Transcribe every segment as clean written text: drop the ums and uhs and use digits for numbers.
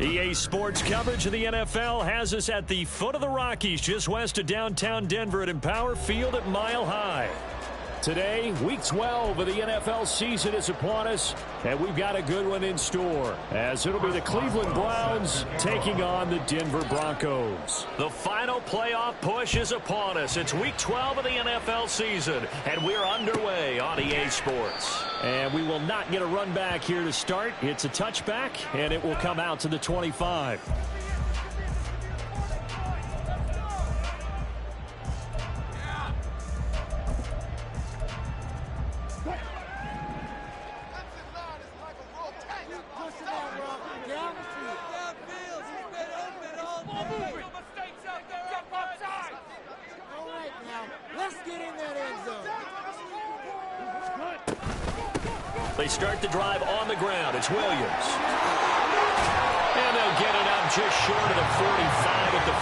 EA Sports coverage of the NFL has us at the foot of the Rockies, just west of downtown Denver at Empower Field at Mile High. Today, Week 12 of the NFL season is upon us, and we've got a good one in store, as it'll be the Cleveland Browns taking on the Denver Broncos. The final playoff push is upon us. It's Week 12 of the NFL season, and we're underway on EA Sports. And we will not get a run back here to start. It's a touchback, and it will come out to the 25. They start the drive on the ground. It's Williams. And they'll get it up just short of the 45 at the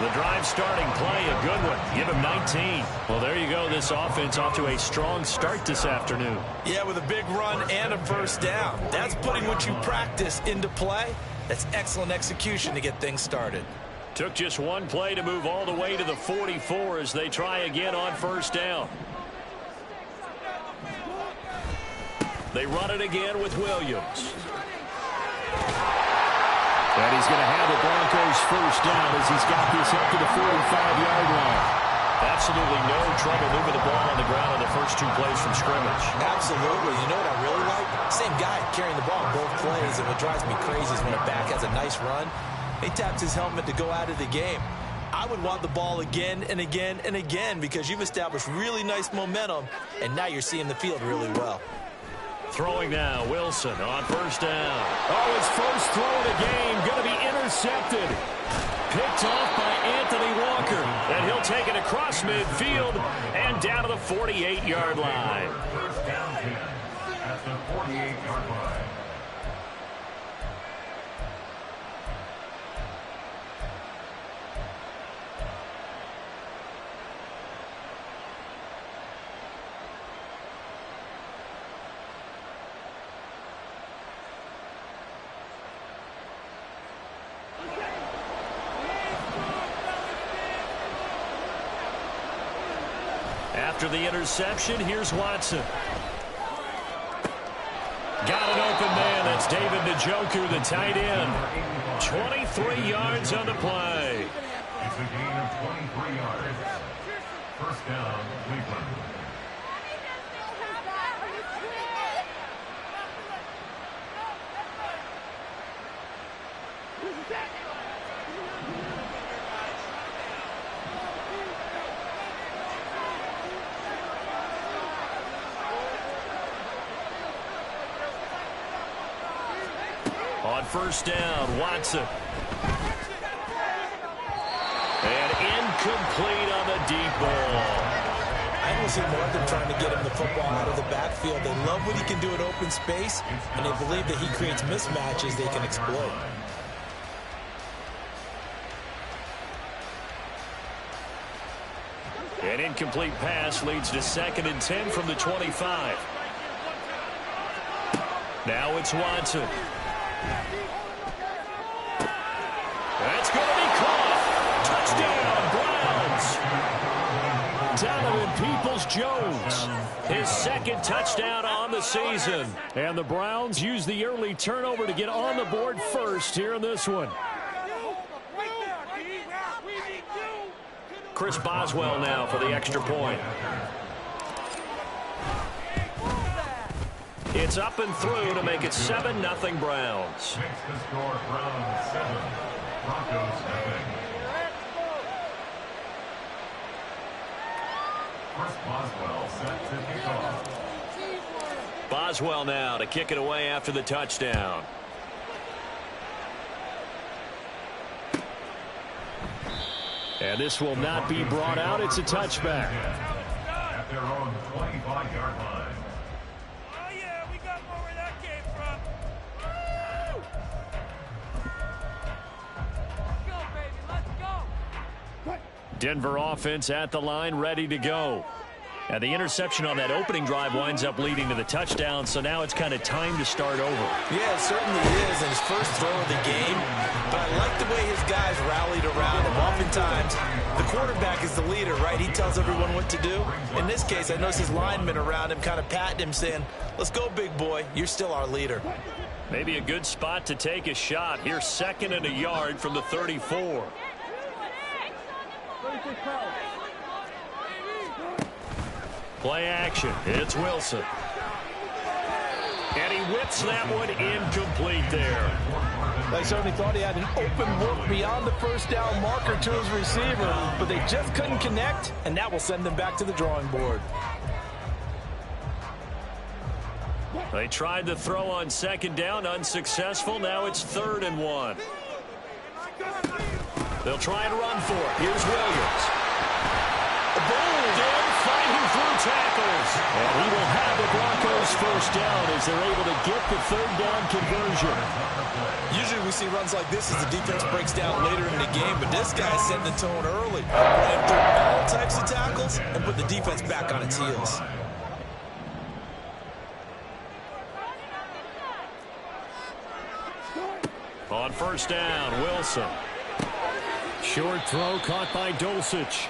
44. The drive starting play, a good one. Give him 19. Well, there you go. This offense off to a strong start this afternoon. Yeah, with a big run and a first down. That's putting what you practice into play. That's excellent execution to get things started. Took just one play to move all the way to the 44 as they try again on first down. They run it again with Williams. And he's going to have the Broncos first down as he's got this up to the 45-yard line. Absolutely no trouble moving the ball on the ground on the first two plays from scrimmage. Absolutely. You know what I really like? Same guy carrying the ball on both plays, and what drives me crazy is when a back has a nice run, he taps his helmet to go out of the game. I would want the ball again and again and again because you've established really nice momentum, and now you're seeing the field really well. Throwing now, Wilson on first down. Oh, his first throw of the game going to be intercepted. Picked off by Anthony Walker. And he'll take it across midfield and down to the 48-yard line. First down at the 48-yard line. After the interception, here's Watson. Got an open man. That's David Njoku, the tight end. 23 yards on the play. It's a gain of 23 yards. First down, Cleveland. On first down, Watson. And incomplete on the deep ball. I don't see more of them trying to get him the football out of the backfield. They love what he can do in open space, and they believe that he creates mismatches they can exploit. An incomplete pass leads to 2nd and 10 from the 25. Now it's Watson. That's going to be caught. Touchdown, Browns. Donovan Peoples-Jones, his 2nd touchdown on the season. And the Browns use the early turnover to get on the board first here in this one. Chris Boswell now for the extra point. It's up and through to make it 7-0 Browns. Makes the score Browns 7, Broncos 0. Chris Boswell set to kick off. Boswell now to kick it away after the touchdown. And this will not be brought out. It's a touchback. At their own 25-yard line. Denver offense at the line, ready to go. Now, the interception on that opening drive winds up leading to the touchdown, so now it's kind of time to start over. Yeah, it certainly is in his first throw of the game, but I like the way his guys rallied around him. Oftentimes, the quarterback is the leader, right? He tells everyone what to do. In this case, I noticed his linemen around him kind of patting him, saying, let's go, big boy. You're still our leader. Maybe a good spot to take a shot. Here's 2nd and a yard from the 34. Play action. It's Wilson. And he whips that one incomplete there. They certainly thought he had an open look beyond the first down marker to his receiver, but they just couldn't connect, and that will send them back to the drawing board. They tried to throw on 2nd down, unsuccessful. Now it's 3rd and 1. They'll try and run for it. Here's Williams. Boom! Fighting through tackles. And he will have the Broncos first down as they're able to get the 3rd down conversion. Usually we see runs like this as the defense breaks down later in the game, but this guy's setting the tone early. Running through all types of tackles and put the defense back on its heels. On 1st down, Wilson. Short throw caught by Dulcich.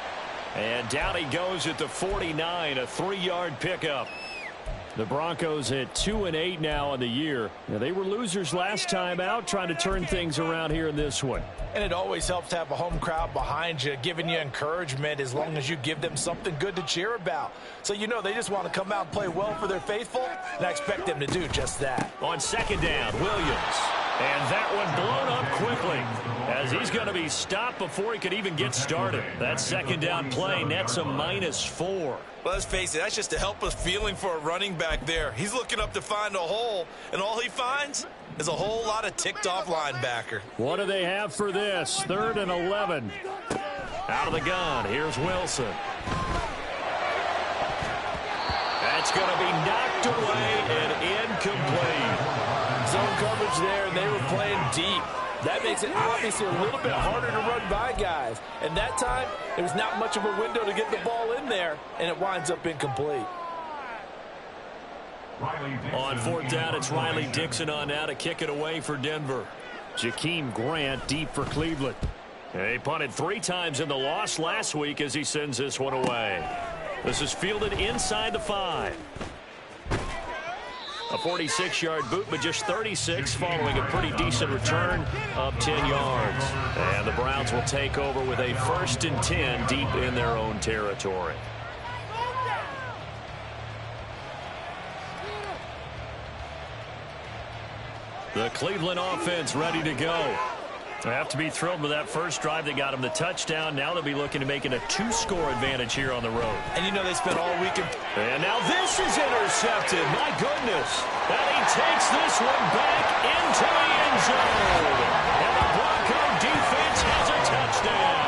And down he goes at the 49, a 3-yard pickup. The Broncos at 2-8 now on the year. Now, they were losers last time out, trying to turn things around here in this one. And it always helps to have a home crowd behind you, giving you encouragement as long as you give them something good to cheer about. So you know they just want to come out and play well for their faithful, and I expect them to do just that. On 2nd down, Williams. And that one blown up quickly as he's going to be stopped before he could even get started. That 2nd down play nets a -4. Well, let's face it, that's just a helpless feeling for a running back there. He's looking up to find a hole, and all he finds is a whole lot of ticked-off linebacker. What do they have for this? 3rd and 11. Out of the gun, here's Wilson. That's going to be knocked away and incomplete. Zone coverage there, and they were playing deep. That makes it obviously a little bit harder to run by guys. And that time, there's not much of a window to get the ball in there, and it winds up incomplete. On 4th down, it's Riley Dixon on now to kick it away for Denver. Jakeem Grant deep for Cleveland. He punted 3 times in the loss last week as he sends this one away. This is fielded inside the 5. A 46-yard boot, but just 36 following a pretty decent return of 10 yards. And the Browns will take over with a 1st and 10 deep in their own territory. The Cleveland offense ready to go. They have to be thrilled with that first drive that got them the touchdown. Now they'll be looking to make it a 2-score advantage here on the road. And you know they spent all weekend. And now this is intercepted. My goodness. And he takes this one back into the end zone. And the Bronco defense has a touchdown.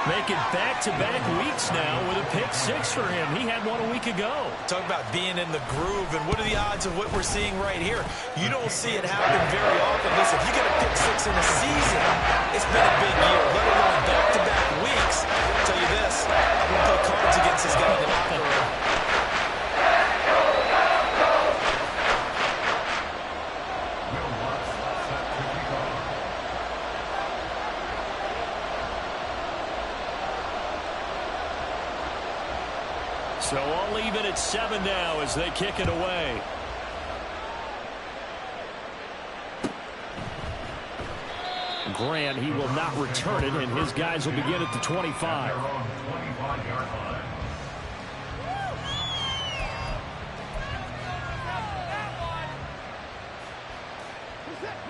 Make it back-to-back weeks now with a pick-6 for him. He had one a week ago. Talk about being in the groove, and what are the odds of what we're seeing right here? You don't see it happen very often. Listen, if you get a pick-6 in a season, it's been a big year, let alone back-to-back weeks. I'll tell you this, I'm going to play cards against this guy in the locker room. So I'll leave it at 7 now as they kick it away. Grant, he will not return it, and his guys will begin at the 25.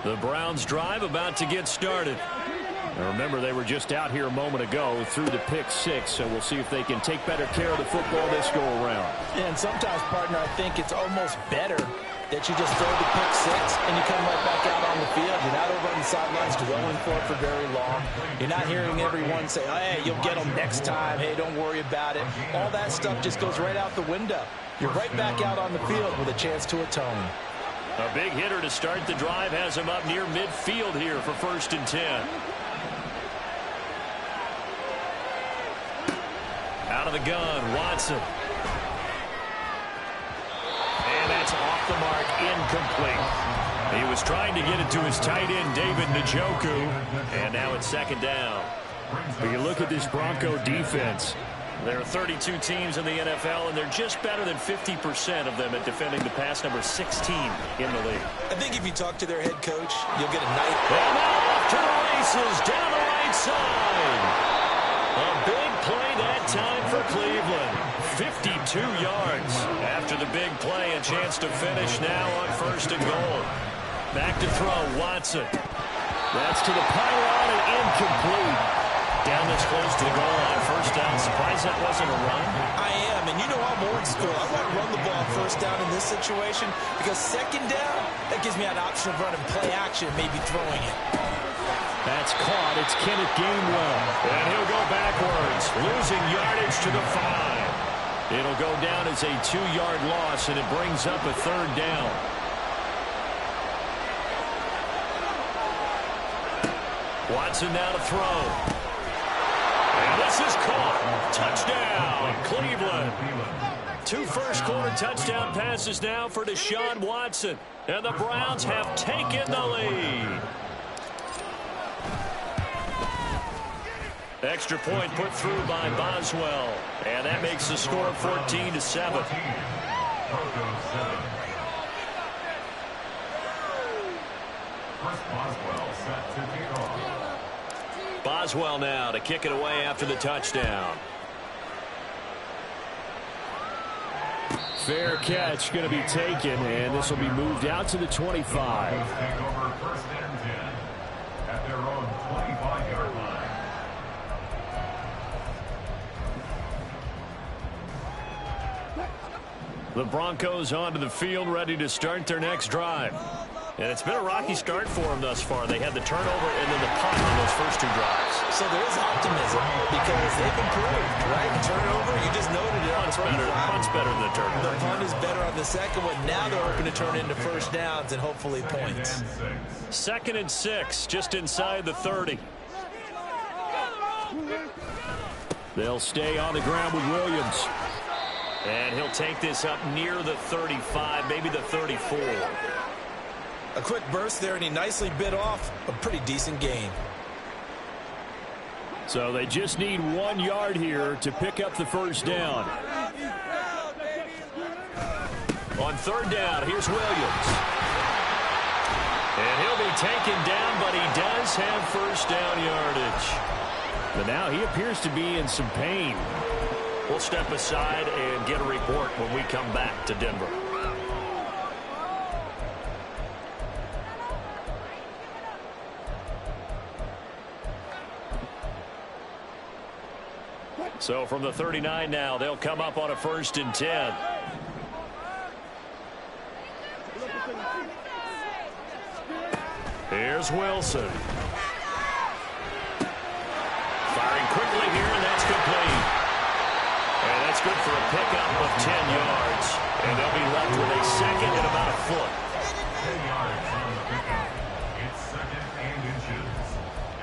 The Browns drive about to get started. Now remember, they were just out here a moment ago through the pick-6, so we'll see if they can take better care of the football this go-around. And sometimes, partner, I think it's almost better that you just throw the pick-6 and you come right back out on the field. You're not over on the sidelines dwelling for it for very long. You're not hearing everyone say, hey, you'll get them next time. Hey, don't worry about it. All that stuff just goes right out the window. You're right back out on the field with a chance to atone. A big hitter to start the drive has him up near midfield here for 1st and 10. Out of the gun, Watson. And that's off the mark, incomplete. He was trying to get it to his tight end, David Njoku, and now it's second down. When you look at this Bronco defense, there are 32 teams in the NFL, and they're just better than 50% of them at defending the pass, number 16 in the league. I think if you talk to their head coach, you'll get a night. And now off to the races, down the right side. A big play that time for Cleveland. 52 yards. After the big play, a chance to finish now on first and goal. Back to throw, Watson. That's to the pylon and incomplete. Down this close to the goal line, first down. Surprised that wasn't a run? I am, and you know I'm old school. I want to run the ball first down in this situation because second down, that gives me an option of running play action, maybe throwing it. That's caught. It's Kenneth Gainwell. And he'll go backwards, losing yardage to the 5. It'll go down as a 2-yard loss, and it brings up a third down. Watson now to throw. And this is caught. Touchdown, Cleveland. 2 first-quarter touchdown passes now for Deshaun Watson. And the Browns have taken the lead. Extra point put through by Boswell. And that makes the score 14-7. Boswell now to kick it away after the touchdown. Fair catch going to be taken, and this will be moved out to the 25. Take over first and 10 at their own 25-yard line. The Broncos onto the field, ready to start their next drive. And it's been a rocky start for them thus far. They had the turnover and then the punt on those first 2 drives. So there is optimism because they've improved, right? Turnover, you just noted it. Punt's better than the turnover. The punt is better on the second one. Now they're hoping to turn into first downs and hopefully points. 2nd and 6, just inside the 30. They'll stay on the ground with Williams. And he'll take this up near the 35, maybe the 34. A quick burst there, and he nicely bit off a pretty decent gain. So they just need 1 yard here to pick up the first down. On third down, here's Williams. And he'll be taken down, but he does have first down yardage. But now he appears to be in some pain. We'll step aside and get a report when we come back to Denver. So from the 39 now, they'll come up on a 1st and 10. Here's Wilson. Firing quickly here, and that's complete. And that's good for a pickup of 10 yards. And they'll be left with a second and about a foot. 10 yards on the pickup. It's 2nd and inches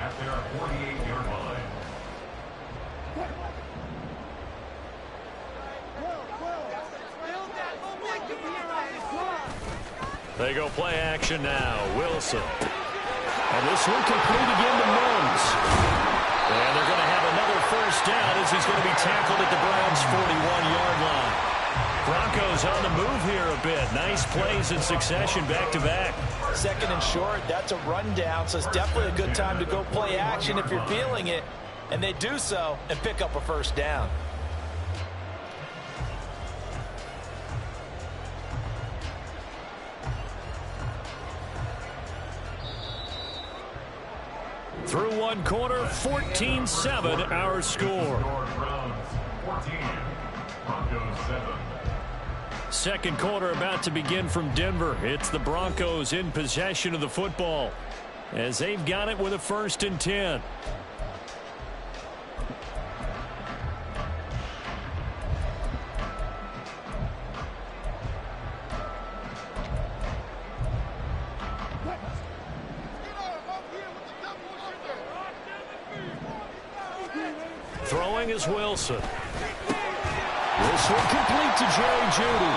at their 48-yard line. They go play action now. Wilson. And this one complete again to Mims. And they're going to have another first down as he's going to be tackled at the Browns' 41-yard line. Broncos on the move here a bit. Nice plays in succession back-to-back. 2nd and short, that's a rundown, so it's definitely a good time to go play action if you're feeling it. And they do so and pick up a first down. Through 1 quarter, 14-7 our score. Browns 14, Broncos 7. Second quarter about to begin from Denver. It's the Broncos in possession of the football as they've got it with a 1st and 10. Throwing is Wilson. This one complete to Jerry Jeudy.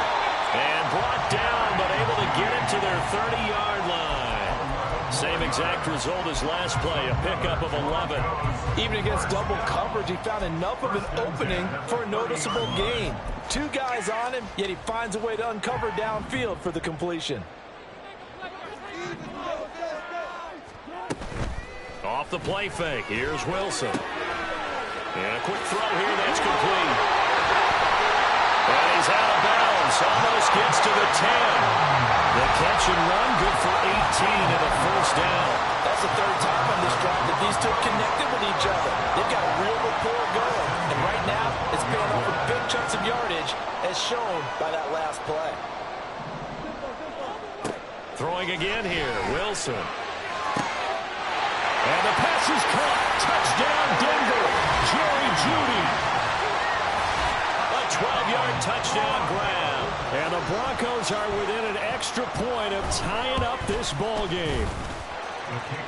And brought down, but able to get it to their 30-yard line. Same exact result as last play, a pickup of 11. Even against double coverage, he found enough of an opening for a noticeable gain. Two guys on him, yet he finds a way to uncover downfield for the completion. Off the play fake, here's Wilson. And a quick throw here, that's complete. And he's out of bounds, almost gets to the 10. The catch and run, good for 18 and a first down. That's the third time on this drive that these two have connected with each other. They've got a real rapport going. And right now, it's paying off with big chunks of yardage, as shown by that last play. Throwing again here, Wilson. And the pass is caught. Touchdown, Denver. Jerry Jeudy. A 12-yard touchdown grab. And the Broncos are within an extra point of tying up this ball game.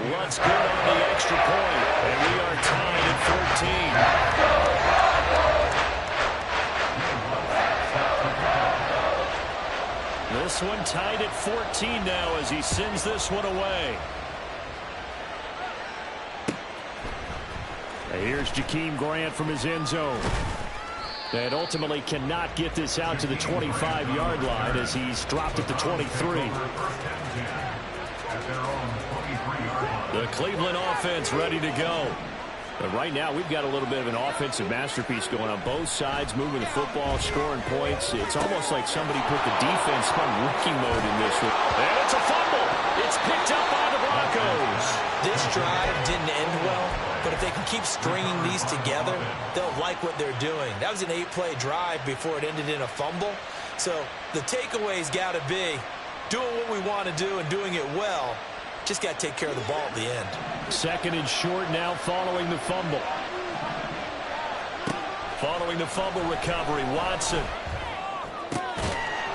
What's good on the extra point? And we are tied at 14. This one tied at 14 now as he sends this one away. Here's Jakeem Grant from his end zone. And ultimately cannot get this out to the 25-yard line as he's dropped at the 23. The Cleveland offense ready to go. But right now we've got a little bit of an offensive masterpiece going on both sides, moving the football, scoring points. It's almost like somebody put the defense on rookie mode in this one. And it's a fumble. It's picked up by the Broncos. This drive didn't end well, but if they can keep stringing these together, they'll like what they're doing. That was an 8-play drive before it ended in a fumble. So the takeaway's got to be doing what we want to do and doing it well. Just got to take care of the ball at the end. Second and short now following the fumble. Following the fumble recovery, Watson.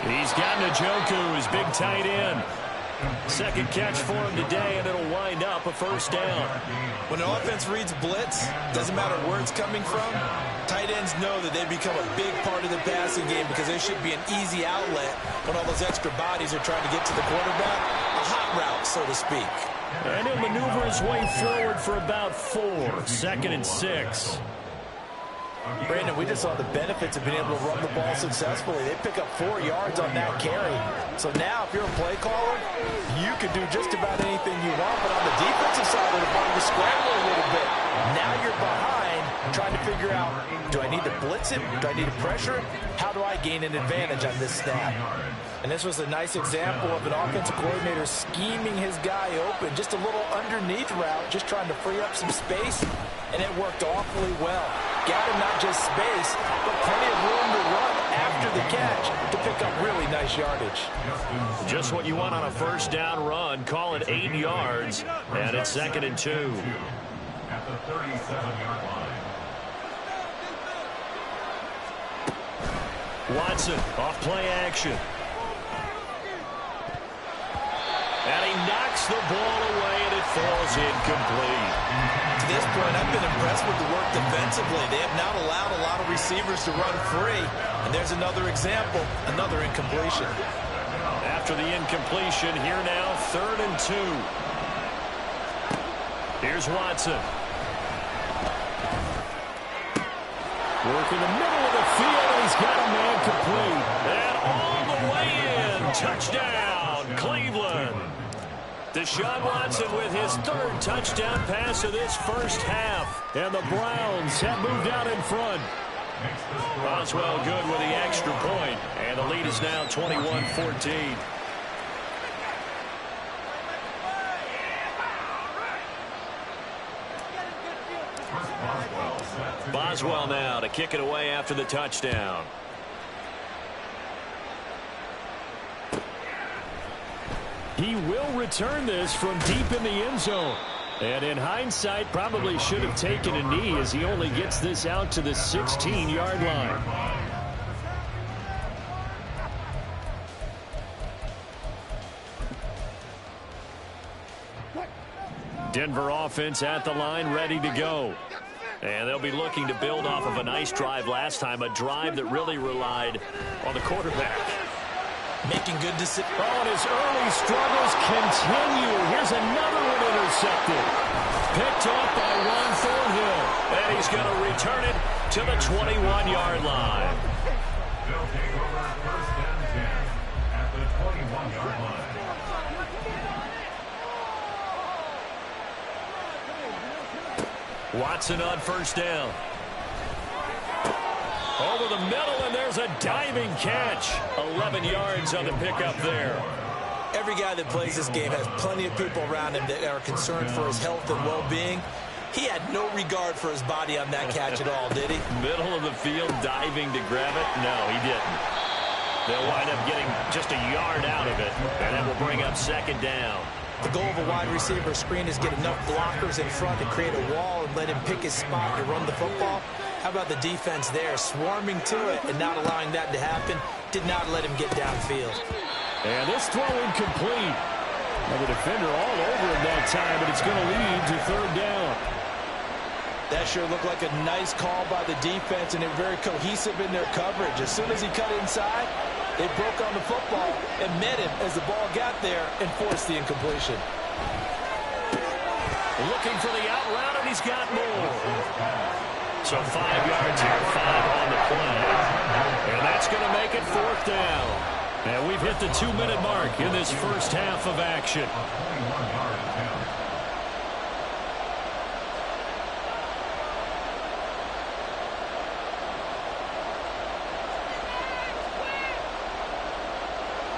He's got Njoku, his big tight end. Second catch for him today, and it'll wind up a first down. When an offense reads blitz, doesn't matter where it's coming from, tight ends know that they become a big part of the passing game because they should be an easy outlet when all those extra bodies are trying to get to the quarterback. A hot route, so to speak. And he'll maneuver his way forward for about 4. Second and 6. Brandon, we just saw the benefits of being able to run the ball successfully. They pick up 4 yards on that carry. So now, if you're a play caller, you can do just about anything you want. But on the defensive side of the ball, you scramble a little bit. Now you're behind, trying to figure out, do I need to blitz it? Do I need to pressure it? How do I gain an advantage on this snap? And this was a nice example of an offensive coordinator scheming his guy open. Just a little underneath route, just trying to free up some space. And it worked awfully well. Got him not just space, but plenty of room to run after the catch to pick up really nice yardage. Just what you want on a first down run. Call it 8 yards, and it's second and 2. At the 37-yard line. Watson, off play action. And he knocks the ball away, and it falls incomplete. To this point, I've been impressed with the work defensively. They have not allowed a lot of receivers to run free. And there's another example, another incompletion. After the incompletion, here now, 3rd and 2. Here's Watson. Working the middle of the field, and he's got a man complete. And all the way in, touchdown, Cleveland. Deshaun Watson with his 3rd touchdown pass of this first half. And the Browns have moved out in front. Boswell good with the extra point. And the lead is now 21-14. Boswell now to kick it away after the touchdown. He will return this from deep in the end zone. And in hindsight, probably should have taken a knee as he only gets this out to the 16-yard line. Denver offense at the line, ready to go. And they'll be looking to build off of a nice drive last time, a drive that really relied on the quarterback. Making good decisions. Oh, and his early struggles continue. Here's another one intercepted. Picked off by Ron Thornhill. And he's going to return it to the 21-yard line. They'll take over first and 10 at the 21-yard line. Watson on first down. Over the middle, and there's a diving catch. 11 yards on the pickup there. Every guy that plays this game has plenty of people around him that are concerned for his health and well-being. He had no regard for his body on that catch at all, did he? Middle of the field, diving to grab it. No, he didn't. They'll wind up getting just a yard out of it, and that will bring up second down. The goal of a wide receiver screen is get enough blockers in front to create a wall and let him pick his spot to run the football. How about the defense there, swarming to it and not allowing that to happen? Did not let him get downfield. And this throw incomplete. Now the defender all over him that time, but it's going to lead to third down. That sure looked like a nice call by the defense, and they're very cohesive in their coverage. As soon as he cut inside, they broke on the football and met him as the ball got there and forced the incompletion. Looking for the out route, and he's got more. So 5 yards here, 5 on the play. And that's going to make it fourth down. And we've hit the 2-minute mark in this first half of action.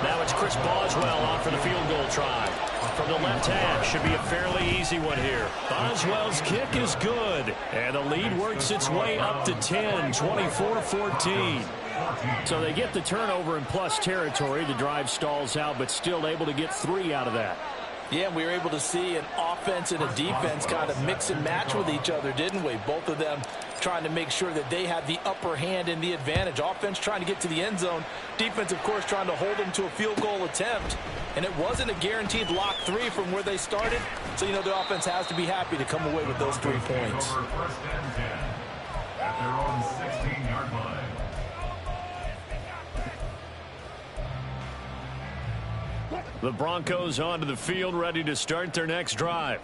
Now it's Chris Boswell on for the field goal try. From the left hash, should be a fairly easy one here. Boswell's kick is good. And the lead works its way up to 10, 24-14. So they get the turnover in plus territory. The drive stalls out, but still able to get 3 out of that. Yeah, we were able to see an offense and a defense kind of mix and match with each other, didn't we? Both of them trying to make sure that they have the upper hand and the advantage. Offense trying to get to the end zone. Defense, of course, trying to hold them to a field goal attempt. And it wasn't a guaranteed lock 3 from where they started. So, you know, the offense has to be happy to come away with those 3 points. First and 10 at their own 16-yard line. The Broncos onto the field, ready to start their next drive.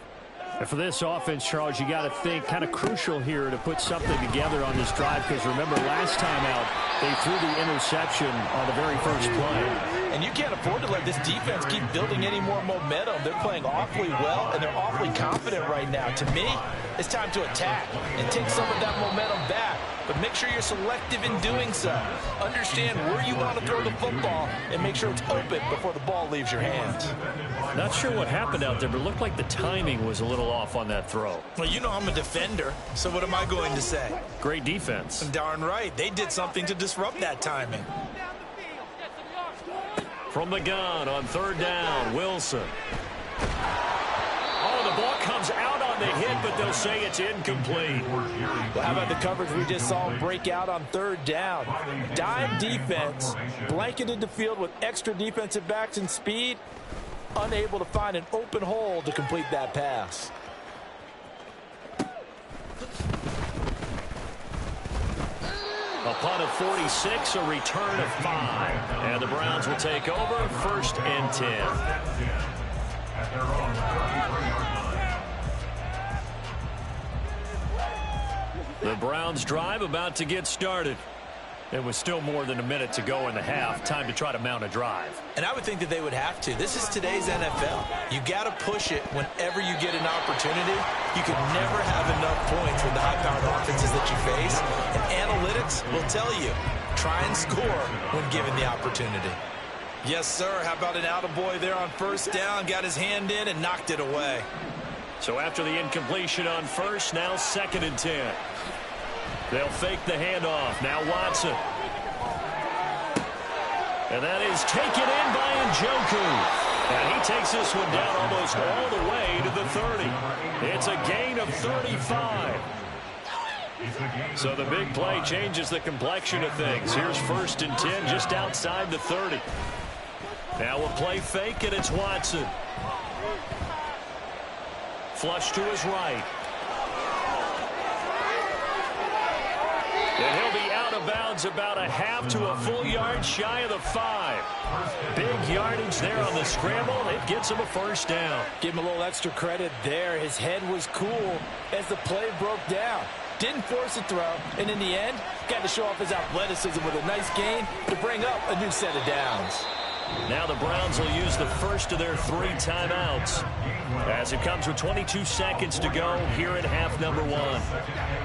And for this offense, Charles, you got to think kind of crucial here to put something together on this drive, because remember last time out they threw the interception on the very first play. And you can't afford to let this defense keep building any more momentum. They're playing awfully well, and they're awfully confident right now. To me, it's time to attack and take some of that momentum back. But make sure you're selective in doing so. Understand where you want to throw the football and make sure it's open before the ball leaves your hands. Not sure what happened out there, but it looked like the timing was a little off on that throw. Well, you know I'm a defender, so what am I going to say? Great defense. Darn right. They did something to disrupt that timing. From the gun on third down, Wilson. Oh, the ball comes out on the hit, but they'll say it's incomplete. Well, how about the coverage we just saw him break out on third down? Dime defense, blanketed the field with extra defensive backs and speed, unable to find an open hole to complete that pass. A punt of 46, a return of 5. And the Browns will take over first and 10. At their own 33-yard line. The Browns drive about to get started. It was still more than a minute to go in the half. Time to try to mount a drive. And I would think that they would have to. This is today's NFL. You got to push it whenever you get an opportunity. You can never have enough points with the high-powered offenses that you face. And analytics will tell you, try and score when given the opportunity. Yes, sir. How about an attaboy there on first down? Got his hand in and knocked it away. So after the incompletion on first, now second and 10. They'll fake the handoff. Now Watson. And that is taken in by Njoku. And he takes this one down almost all the way to the 30. It's a gain of 35. So the big play changes the complexion of things. Here's first and 10 just outside the 30. Now a play fake, and it's Watson. Flush to his right. of bounds about a half to a full yard shy of the 5. Big yardage there on the scramble. It gets him a first down. Give him a little extra credit there. His head was cool as the play broke down. Didn't force a throw, and in the end, got to show off his athleticism with a nice gain to bring up a new set of downs. Now the Browns will use the first of their 3 timeouts as it comes with 22 seconds to go here at half number 1.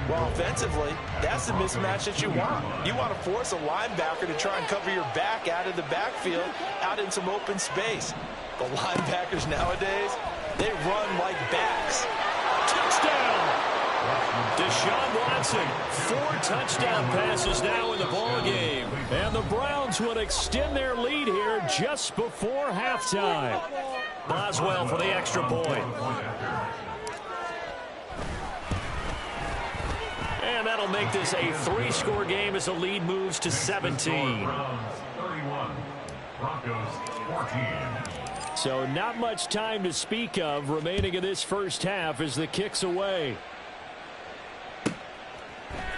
Well, offensively, that's the mismatch that you want. You want to force a linebacker to try and cover your back out of the backfield, out in some open space. The linebackers nowadays, they run like backs. Touchdown! Deshaun Watson, 4 touchdown passes now in the ball game. And the Browns would extend their lead here just before halftime. Boswell for the extra point. And that'll make this a 3-score game as the lead moves to 17. So not much time to speak of remaining in this first half as the kick's away.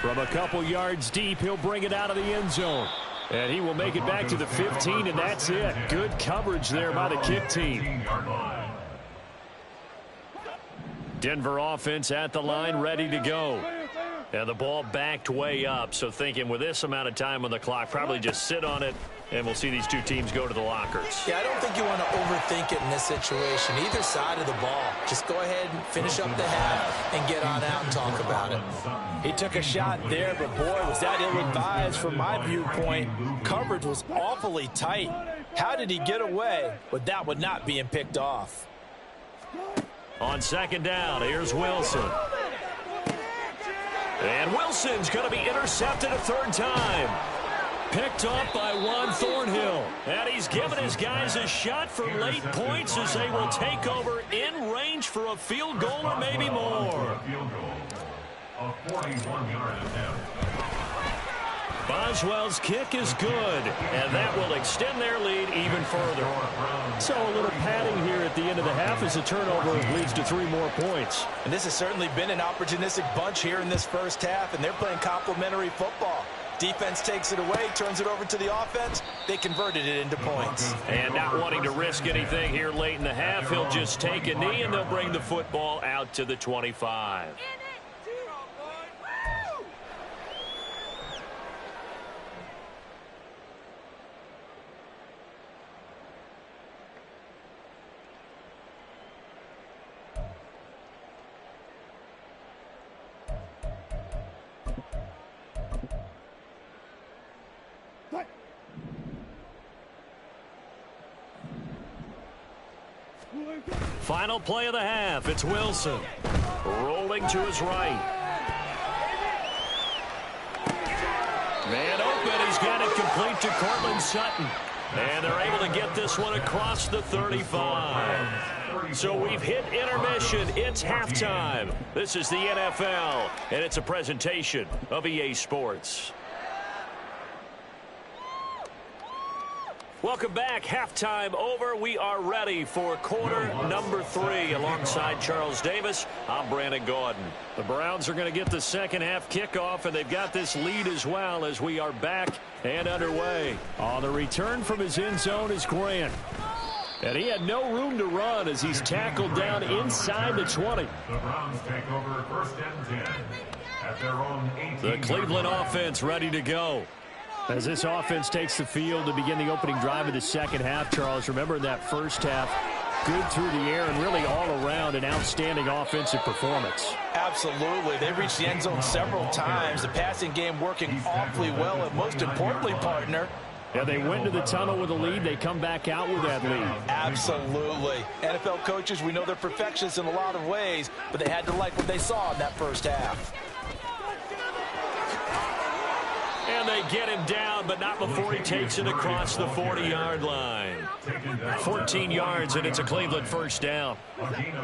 From a couple yards deep, he'll bring it out of the end zone. And he will make it back to the 15, and that's it. Good coverage there by the kick team. Denver offense at the line, ready to go. And the ball backed way up, so thinking with this amount of time on the clock, probably just sit on it, and we'll see these 2 teams go to the lockers. Yeah, I don't think you want to overthink it in this situation. Either side of the ball. Just go ahead and finish up the half and get on out and talk about it. He took a shot there, but boy, was that ill-advised from my viewpoint. Coverage was awfully tight. How did he get away with that one not being picked off? On second down, here's Wilson. And Wilson's going to be intercepted a 3rd time. Picked off by Juan Thornhill. And he's given his guys a shot for late points as they will take over in range for a field goal or maybe more. A 41-yard attempt. Boswell's kick is good, and that will extend their lead even further. So a little padding here at the end of the half as the turnover leads to 3 more points. And this has certainly been an opportunistic bunch here in this first half, and they're playing complementary football. Defense takes it away, turns it over to the offense. They converted it into points. And not wanting to risk anything here late in the half, he'll just take a knee, and they'll bring the football out to the 25. Final play of the half. It's Wilson. Rolling to his right. Man open. He's got it complete to Cortland Sutton. And they're able to get this one across the 35. So we've hit intermission. It's halftime. This is the NFL, and it's a presentation of EA Sports. Welcome back. Halftime over. We are ready for quarter number 3. Alongside Charles Davis, I'm Brandon Gordon. The Browns are going to get the second half kickoff, and they've got this lead as well as we are back and underway. On the return from his end zone is Grant. And he had no room to run as he's tackled down inside the 20. The Browns take over 1st and 10 at their own 18. The Cleveland offense ready to go. As this offense takes the field to begin the opening drive of the second half, Charles, remember that first half, good through the air and really all around an outstanding offensive performance. Absolutely. They reached the end zone several times. The passing game working awfully well, and most importantly, partner, yeah, they went to the tunnel with a lead. They come back out with that lead. Absolutely. NFL coaches, we know they're perfectionists in a lot of ways, but they had to like what they saw in that first half. And they get him down, but not before he takes it across the 40-yard line. 14 yards, and it's a Cleveland first down.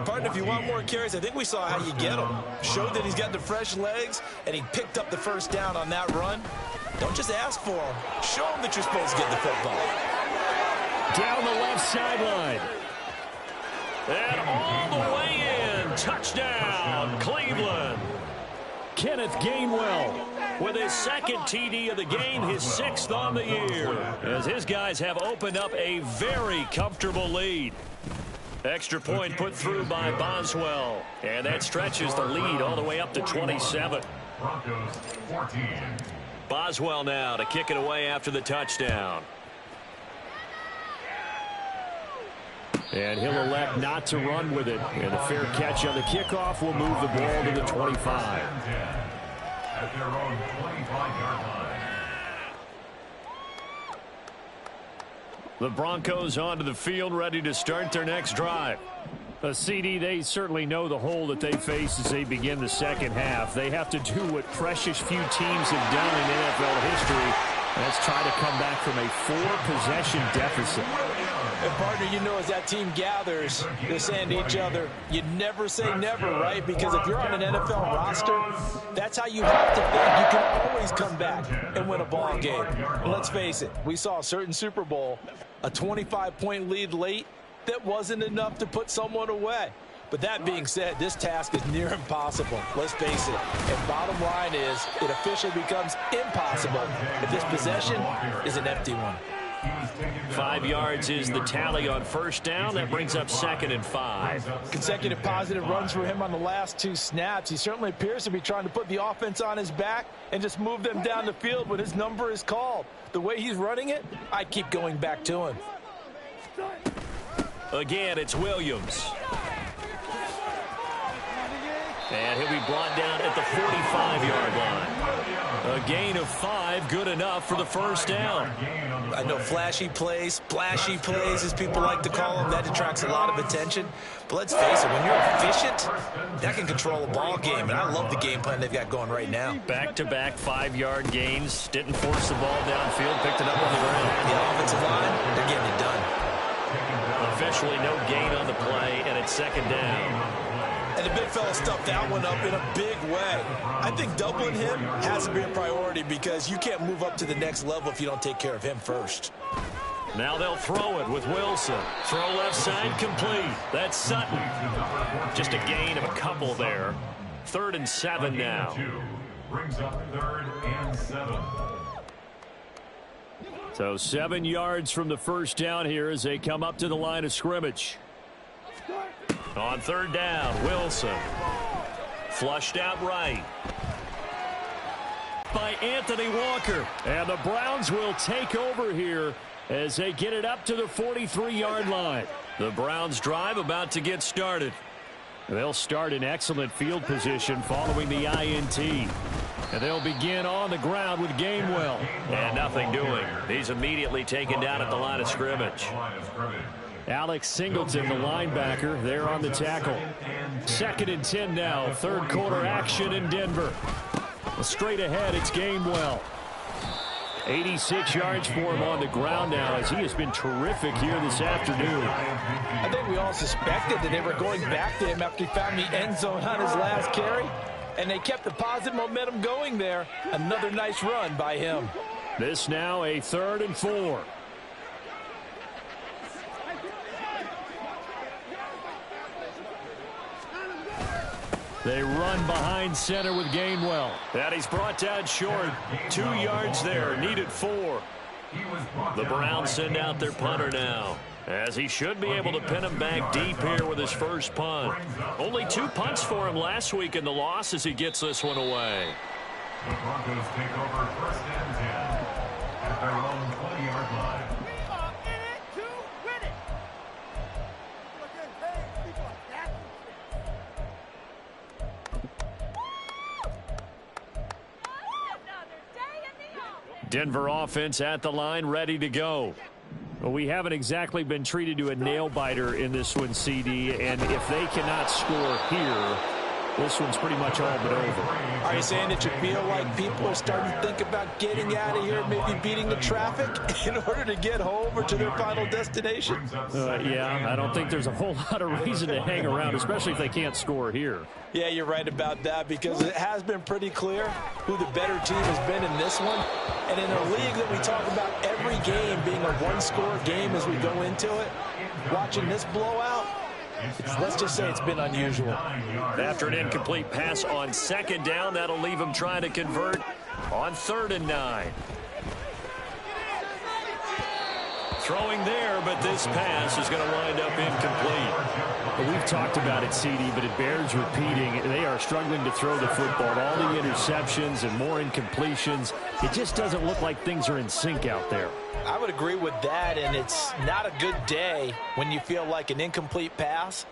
Partner, if you want more carries, I think we saw how you get them. Showed that he's got the fresh legs, and he picked up the first down on that run. Don't just ask for them. Show them that you're supposed to get the football. Down the left sideline. And all the way in. Touchdown, Cleveland. Kenneth Gainwell with his second TD of the game, his 6th on the year, as his guys have opened up a very comfortable lead. Extra point put through by Boswell, and that stretches the lead all the way up to 27. Broncos 14. Boswell now to kick it away after the touchdown. And he'll elect not to run with it. And a fair catch on the kickoff will move the ball to the 25. At their own 25-yard line. The Broncos onto the field, ready to start their next drive. A CD, they certainly know the hole that they face as they begin the second half. They have to do what precious few teams have done in NFL history. Let's try to come back from a 4-possession deficit. And partner, you know, as that team gathers, they're saying to each other, you never say never, right? Because if you're on an NFL roster, that's how you have to think. You can always come back and win a ball game. And let's face it, we saw a certain Super Bowl, a 25-point lead late, that wasn't enough to put someone away. But that being said, this task is near impossible. Let's face it. And bottom line is, it officially becomes impossible if this possession is an empty one. 5 yards is the tally on first down. That brings up 2nd and 5. Consecutive positive runs for him on the last 2 snaps. He certainly appears to be trying to put the offense on his back and just move them down the field when his number is called. The way he's running it, I keep going back to him. Again, it's Williams. And he'll be brought down at the 45-yard line. A gain of 5, good enough for the first down. I know flashy plays, splashy plays, as people like to call them, that attracts a lot of attention. But let's face it, when you're efficient, that can control a ball game. And I love the game plan they've got going right now. Back-to-back 5-yard gains. Didn't force the ball downfield, picked it up on the ground. The offensive line, they're getting it done. Officially no gain on the play, and it's 2nd down. And the big fella stuffed that one up in a big way. I think doubling him has to be a priority because you can't move up to the next level if you don't take care of him first. Now they'll throw it with Wilson. Throw left side complete. That's Sutton. Just a gain of a couple there. 3rd and 7 now. Brings up 3rd and 7. So 7 yards from the first down here as they come up to the line of scrimmage. On 3rd down, Wilson. Flushed out right by Anthony Walker. And the Browns will take over here as they get it up to the 43-yard line. The Browns drive about to get started. They'll start in excellent field position following the INT. And they'll begin on the ground with Gainwell. And nothing doing. He's immediately taken down at the line of scrimmage. Alex Singleton, the linebacker, there on the tackle. 2nd and 10 now. 3rd quarter action in Denver. Straight ahead, it's Gainwell. 86 yards for him on the ground now as he has been terrific here this afternoon. I think we all suspected that they were going back to him after he found the end zone on his last carry. And they kept the positive momentum going there. Another nice run by him. This now a 3rd and 4. They run behind center with Gainwell. And he's brought down short. 2 yards there. Needed 4. The Browns send out their punter now, as he should be able to pin him back deep here with his first punt. Only 2 punts for him last week in the loss as he gets this one away. The Broncos take over 1st and 10 at their own 20-yard line. Denver offense at the line, ready to go. Well, we haven't exactly been treated to a nail-biter in this one, CD, and if they cannot score here, this one's pretty much all but over. Are you saying that you feel like people are starting to think about getting out of here, maybe beating the traffic in order to get home or to their final destination? Yeah, I don't think there's a whole lot of reason to hang around, especially if they can't score here. Yeah, you're right about that because it has been pretty clear who the better team has been in this one. And in a league that we talk about every game being a one-score game as we go into it, watching this blowout, let's just say it's been unusual. After an incomplete pass on 2nd down, that'll leave him trying to convert On 3rd and 9. Throwing there, but this pass is going to wind up incomplete. Well, we've talked about it, CD, but it bears repeating. They are struggling to throw the football. All the interceptions and more incompletions. It just doesn't look like things are in sync out there. I would agree with that, and it's not a good day when you feel like an incomplete pass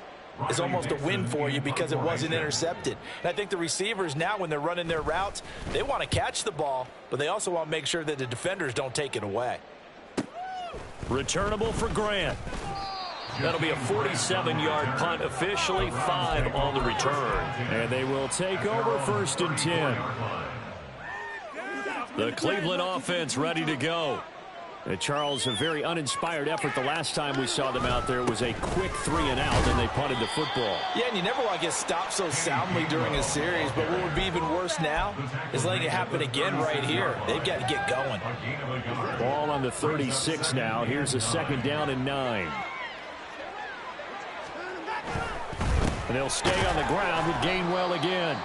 is almost a win for you because it wasn't intercepted. And I think the receivers now, when they're running their routes, they want to catch the ball, but they also want to make sure that the defenders don't take it away. Returnable for Grant. That'll be a 47-yard punt, officially 5 on the return. And they will take over 1st and 10. The Cleveland offense ready to go. Charles, a very uninspired effort. The last time we saw them out there was a quick 3-and-out, and they punted the football. Yeah, and you never want to get stopped so soundly during a series, but what would be even worse now is letting it happen again right here. They've got to get going. Ball on the 36 now. Here's a 2nd down and 9. And they'll stay on the ground with Gainwell again.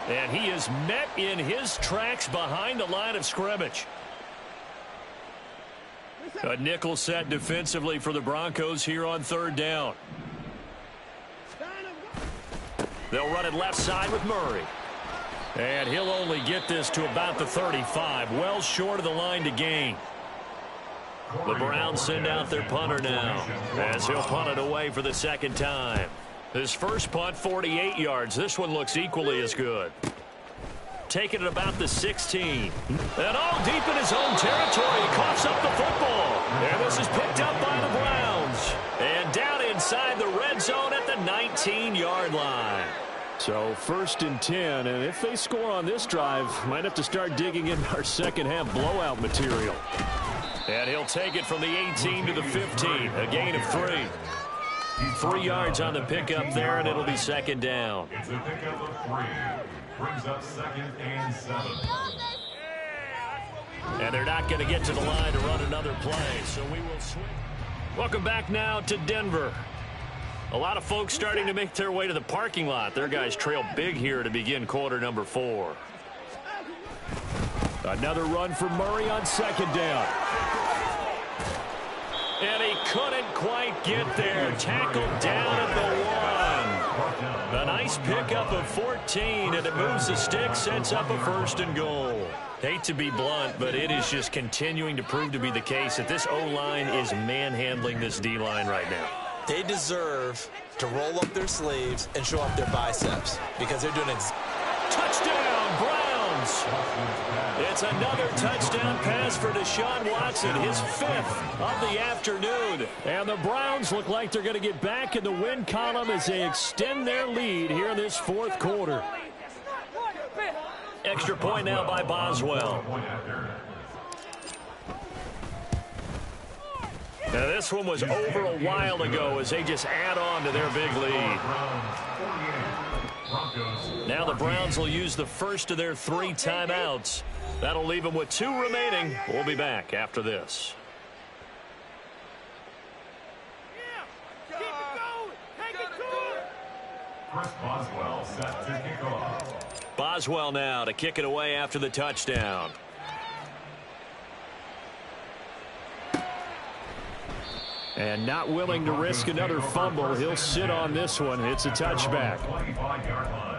And he is met in his tracks behind the line of scrimmage. A nickel set defensively for the Broncos here on 3rd down. They'll run it left side with Murray. And he'll only get this to about the 35, well short of the line to gain. The Browns send out their punter now, as he'll punt it away for the 2nd time. His first punt, 48 yards. This one looks equally as good. Taking it about the 16. And all deep in his own territory. He coughs up the football. And this is picked up by the Browns. And down inside the red zone at the 19-yard line. So 1st and 10, and if they score on this drive, might have to start digging in our second-half blowout material. And he'll take it from the 18 to the 15, a gain of 3. 3 yards on the pickup there, and it'll be 2nd down. It's a pickup of 3. Brings up 2nd and 7. And they're not going to get to the line to run another play, so we will swing. Welcome back now to Denver. A lot of folks starting to make their way to the parking lot. Their guys trail big here to begin quarter number 4. Another run for Murray on 2nd down. And he couldn't quite get there. Tackled down at the 1. A nice pickup of 14, and it moves the stick, sets up a 1st and goal. Hate to be blunt, but it is just continuing to prove to be the case that this O-line is manhandling this D-line right now. They deserve to roll up their sleeves and show up their biceps because they're doing it. Touchdown, Browns! It's another touchdown pass for Deshaun Watson, his 5th of the afternoon. And the Browns look like they're going to get back in the win column as they extend their lead here in this 4th quarter. Extra point now by Boswell. Now this one was over a while ago as they just add on to their big lead. Now the Browns will use the first of their 3 timeouts. That'll leave them with 2 remaining. We'll be back after this. Chris Boswell set to kick off. Boswell now to kick it away after the touchdown. And not willing to risk another fumble. He'll sit on this one. It's a touchback. 25-yard line.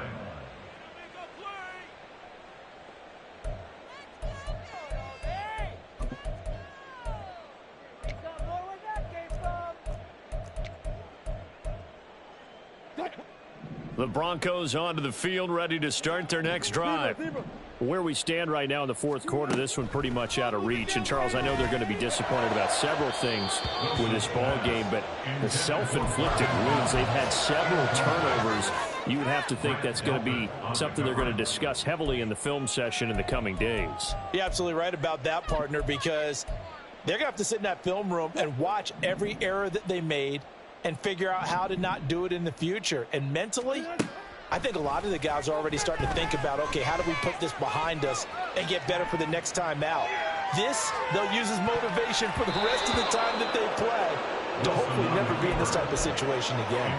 The Broncos onto the field, ready to start their next drive. Where we stand right now in the 4th quarter, this one pretty much out of reach. And, Charles, I know they're going to be disappointed about several things with this ball game, but the self-inflicted wounds, they've had several turnovers. You would have to think that's going to be something they're going to discuss heavily in the film session in the coming days. You're absolutely right about that, partner, because they're going to have to sit in that film room and watch every error that they made and figure out how to not do it in the future. And mentally, I think a lot of the guys are already starting to think about, okay, how do we put this behind us and get better for the next time out? This, they'll use as motivation for the rest of the time that they play. to hopefully never be in this type of situation again.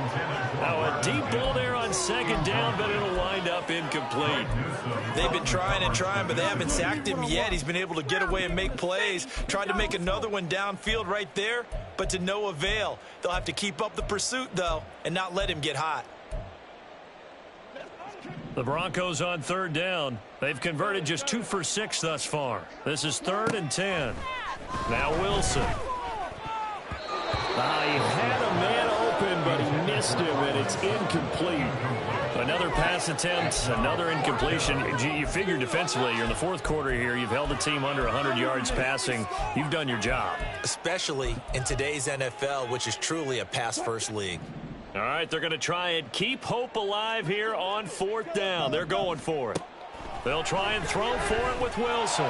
Now a deep ball there on second down, but it'll wind up incomplete. They've been trying and trying, but they haven't sacked him yet. He's been able to get away and make plays. Tried to make another one downfield right there, but to no avail. They'll have to keep up the pursuit, though, and not let him get hot. The Broncos on third down. They've converted just 2 for 6 thus far. This is 3rd and 10. Now Wilson. He had a man open, but he missed him, and it's incomplete. Another pass attempt, another incompletion. You figure defensively, you're in the fourth quarter here. You've held the team under 100 yards passing. You've done your job. Especially in today's NFL, which is truly a pass-first league. All right, they're going to try and keep hope alive here on 4th down. They're going for it. They'll try and throw for it with Wilson.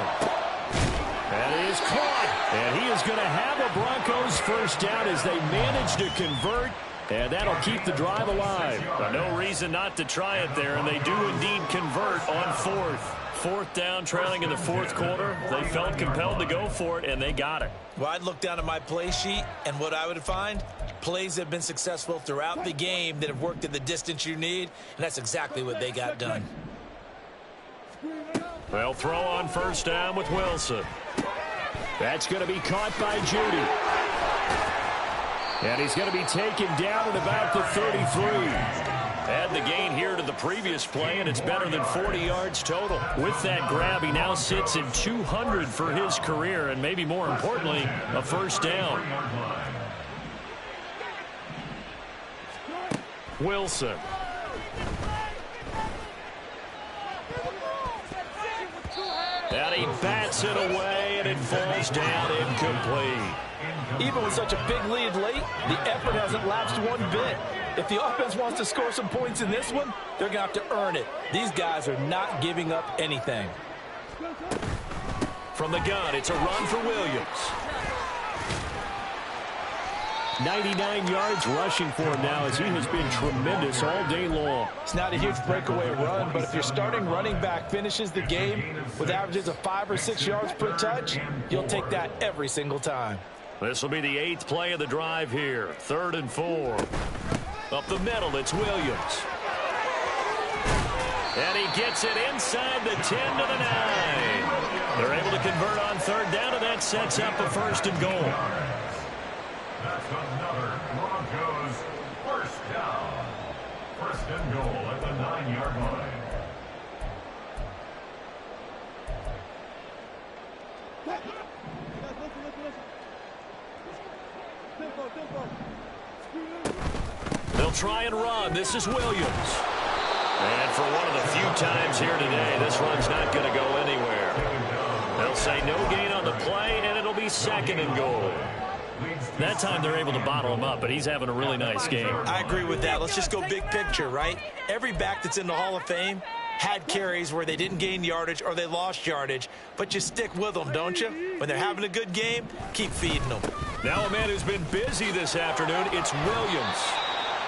And he is caught. And he is going to have a Broncos first down as they manage to convert. And that'll keep the drive alive. No reason not to try it there, and they do indeed convert on 4th. 4th down, trailing in the 4th quarter. They felt compelled to go for it, and they got it. Well, I'd look down at my play sheet, and what I would find, plays that have been successful throughout the game that have worked at the distance you need, and that's exactly what they got done. They'll throw on first down with Wilson. That's going to be caught by Judy. And he's going to be taken down at about the 33. Add the gain here to the previous play, and it's better than 40 yards total. With that grab, he now sits in 200 for his career, and maybe more importantly, a first down. Wilson. And he bats it away, and it falls down incomplete. Even with such a big lead late, the effort hasn't lapsed one bit. If the offense wants to score some points in this one, they're going to have to earn it. These guys are not giving up anything. From the gun, it's a run for Williams. 99 yards rushing for him now as he has been tremendous all day long. It's not a huge breakaway run, but if your starting running back finishes the game with averages of 5 or 6 yards per touch, you'll take that every single time. This will be the 8th play of the drive here. 3rd and 4. Up the middle, it's Williams. And he gets it inside the 10 to the 9. They're able to convert on 3rd down, and that sets up a 1st and goal. That's another Broncos first down. 1st and goal at the 9-yard line. They'll try and run. This is Williams. And for one of the few times here today, this run's not going to go anywhere. They'll say no gain on the play, and it'll be 2nd and goal. That time they're able to bottle him up, but he's having a really nice game. I agree with that. Let's just go big picture, right? Every back that's in the Hall of Fame had carries where they didn't gain yardage or they lost yardage, but you stick with them, don't you? When they're having a good game, keep feeding them. Now a man who's been busy this afternoon, it's Williams.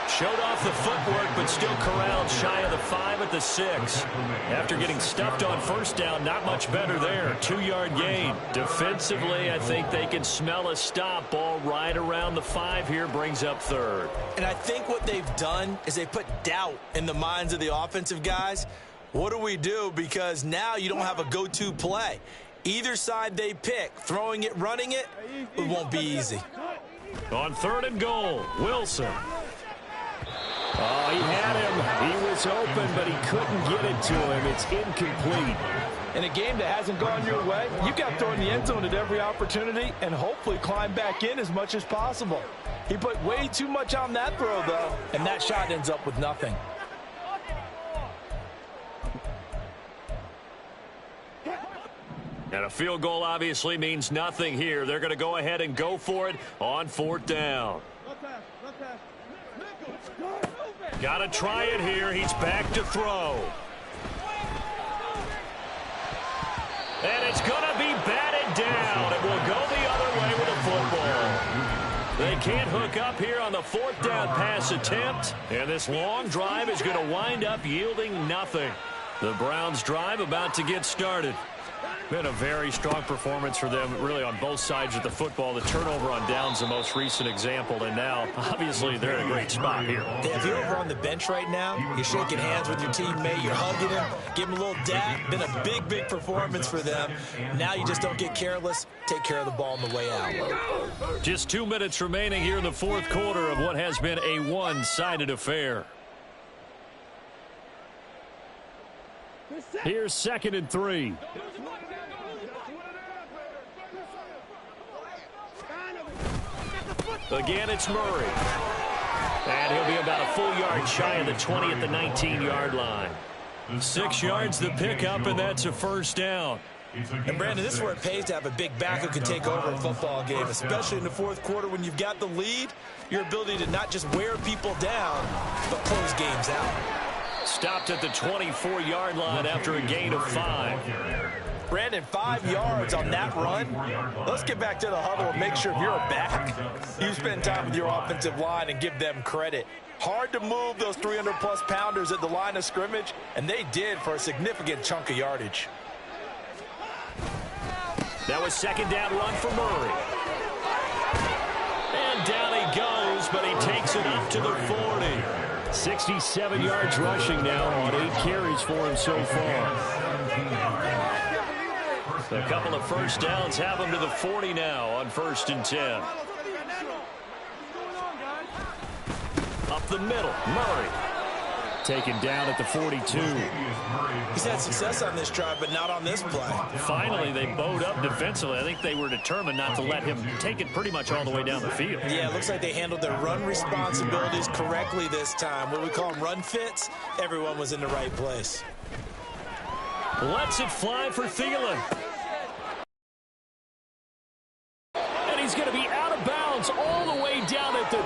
Showed off the footwork, but still corralled shy of the 5 at the 6. After getting stuffed on 1st down, not much better there. 2-yard gain. Defensively, I think they can smell a stop. Ball right around the 5 here, brings up 3rd. And I think what they've done is they put doubt in the minds of the offensive guys. What do we do? Because now you don't have a go-to play. Either side they pick, throwing it, running it, it won't be easy. On 3rd and goal, Wilson. Oh, he had him. He was open, but he couldn't get it to him. It's incomplete. In a game that hasn't gone your way, you've got to throw in the end zone at every opportunity and hopefully climb back in as much as possible. He put way too much on that throw, though, and that shot ends up with nothing. And a field goal obviously means nothing here. They're going to go ahead and go for it on 4th down. Got to try it here. He's back to throw. And it's going to be batted down. It will go the other way with a football. They can't hook up here on the 4th down pass attempt. And this long drive is going to wind up yielding nothing. The Browns' drive about to get started. Been a very strong performance for them, really, on both sides of the football. The turnover on downs, the most recent example, and now, obviously, they're in a great spot here. If you're over on the bench right now, you're shaking hands with your teammate, you're hugging him, give him a little dap. Been a big, big performance for them. Now you just don't get careless. Take care of the ball on the way out. Just 2 minutes remaining here in the fourth quarter of what has been a one-sided affair. Here's 2nd and 3. Again, it's Murray. And he'll be about a full yard shy of the 20 at the 19-yard line. 6 yards the pickup, and that's a first down. And, Brandon, this is where it pays to have a big back who can take over a football game, especially in the fourth quarter when you've got the lead. Your ability to not just wear people down, but close games out. Stopped at the 24-yard line after a gain of 5. Brandon, 5 yards on that run. Let's get back to the huddle and make sure if you're a back, you spend time with your offensive line and give them credit. Hard to move those 300-plus pounders at the line of scrimmage, and they did for a significant chunk of yardage. That was 2nd down run for Murray. And down he goes, but he takes it up to the 40. 67 yards rushing now on 8 carries for him so far. A couple of first downs have him to the 40 now on 1st and 10. Up the middle, Murray. Taken down at the 42. He's had success on this drive, but not on this play. Finally, they bowed up defensively. I think they were determined not to let him take it pretty much all the way down the field. Yeah, it looks like they handled their run responsibilities correctly this time. What we call them run fits, everyone was in the right place. Lets it fly for Thielen. And he's going to be out of bounds all the way down at the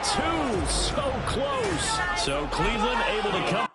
2. So close. So Cleveland able to come.